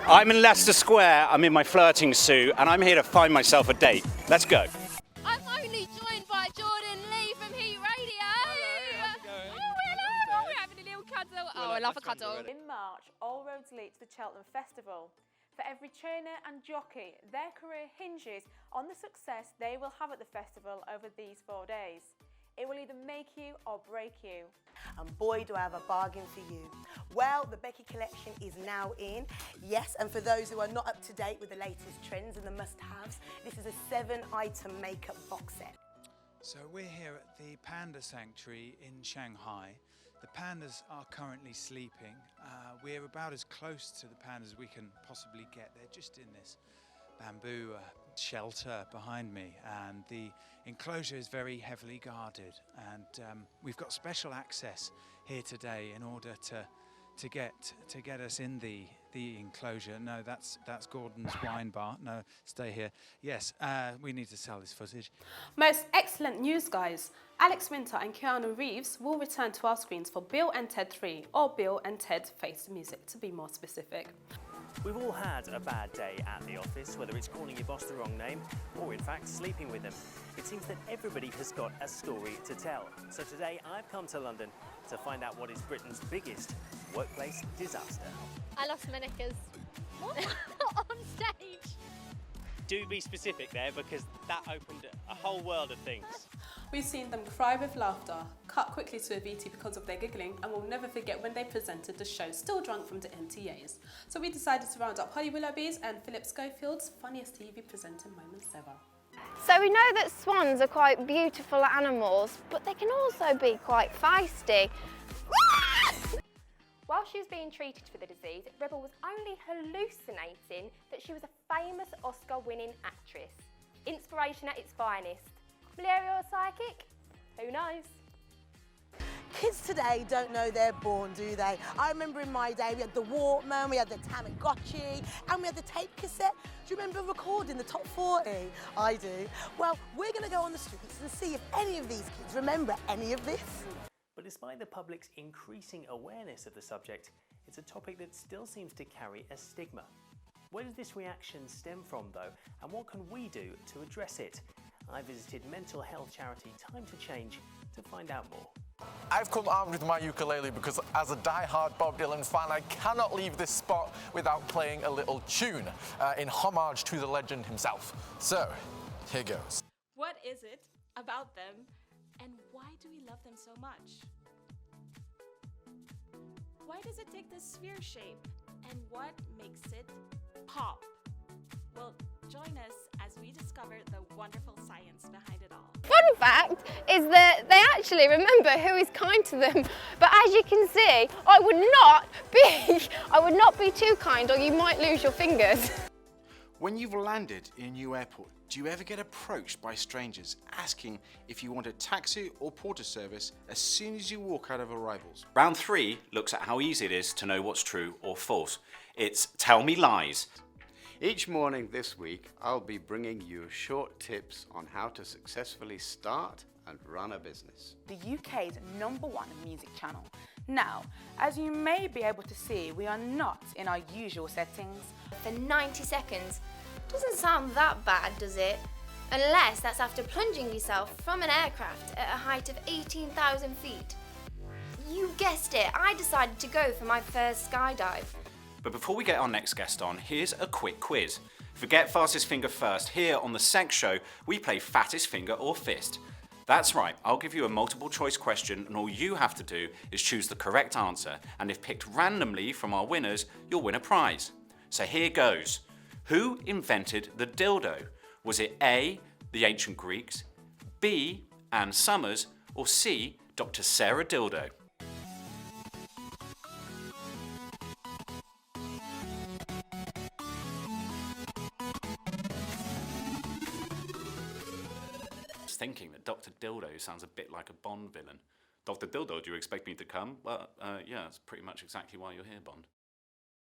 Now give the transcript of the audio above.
I'm in Leicester Square, I'm in my flirting suit, and I'm here to find myself a date. Let's go. I'm only joined by Jordan Lee from Heat Radio. Hello, how's it going? Oh, hello. Oh, we're having a little cuddle. Oh, I love a cuddle. In March, all roads lead to the Cheltenham Festival. For every trainer and jockey, their career hinges on the success they will have at the festival over these 4 days. It will either make you or break you. And boy, do I have a bargain for you. Well, the Becky collection is now in. Yes, and for those who are not up to date with the latest trends and the must-haves, this is a 7-item makeup box set. So we're here at the Panda Sanctuary in Shanghai. The pandas are currently sleeping. We're about as close to the pandas as we can possibly get. They're just in this bamboo shelter behind me, and the enclosure is very heavily guarded, and we've got special access here today in order to get us in the enclosure. No, that's Gordon's wine bar. No, stay here. Yes, we need to sell this footage. Most excellent news, guys. Alex Winter and Keanu Reeves will return to our screens for Bill and Ted 3, or Bill and Ted Face the Music, to be more specific. We've all had a bad day at the office, whether it's calling your boss the wrong name or in fact sleeping with them. It seems that everybody has got a story to tell. So today I've come to London to find out what is Britain's biggest workplace disaster. I lost my knickers. On stage. Do be specific there, because that opened a whole world of things. We've seen them cry with laughter, cut quickly to a VT because of their giggling, and we'll never forget when they presented the show still drunk from the MTAs. So we decided to round up Holly Willoughby's and Philip Schofield's funniest TV presenting moments ever. So we know that swans are quite beautiful animals, but they can also be quite feisty. While she was being treated for the disease, Rebel was only hallucinating that she was a famous Oscar-winning actress. Inspiration at its finest. Malaria or psychic? Who knows? Kids today don't know they're born, do they? I remember in my day we had the Walkman, we had the Tamagotchi, and we had the tape cassette. Do you remember recording the top 40? I do. Well, we're going to go on the streets and see if any of these kids remember any of this. But despite the public's increasing awareness of the subject, it's a topic that still seems to carry a stigma. Where does this reaction stem from, though, and what can we do to address it? I visited mental health charity Time to Change to find out more. I've come armed with my ukulele because as a die-hard Bob Dylan fan, I cannot leave this spot without playing a little tune in homage to the legend himself. So, here goes. What is it about them, and why do we love them so much? Why does it take this sphere shape, and what makes it pop? Well, join us as we discover the wonderful science behind it all. Fun fact is that they actually remember who is kind to them. But as you can see, I would not be too kind, or you might lose your fingers. When you've landed in a new airport, do you ever get approached by strangers asking if you want a taxi or porter service as soon as you walk out of arrivals? Round 3 looks at how easy it is to know what's true or false. It's Tell Me Lies. Each morning this week, I'll be bringing you short tips on how to successfully start and run a business. The UK's #1 music channel. Now, as you may be able to see, we are not in our usual settings. For 90 seconds. Doesn't sound that bad, does it? Unless that's after plunging yourself from an aircraft at a height of 18,000 feet. You guessed it, I decided to go for my first skydive. But before we get our next guest on, here's a quick quiz. Forget fastest finger first. Here on the Sex Show, we play fattest finger or fist. That's right, I'll give you a multiple choice question, and all you have to do is choose the correct answer, and if picked randomly from our winners, you'll win a prize. So here goes. Who invented the dildo? Was it A, the ancient Greeks, B, Anne Summers, or C, Dr. Sarah Dildo? Thinking that Dr. Dildo sounds a bit like a Bond villain. Dr. Dildo, do you expect me to come? Well, yeah, that's pretty much exactly why you're here, Bond.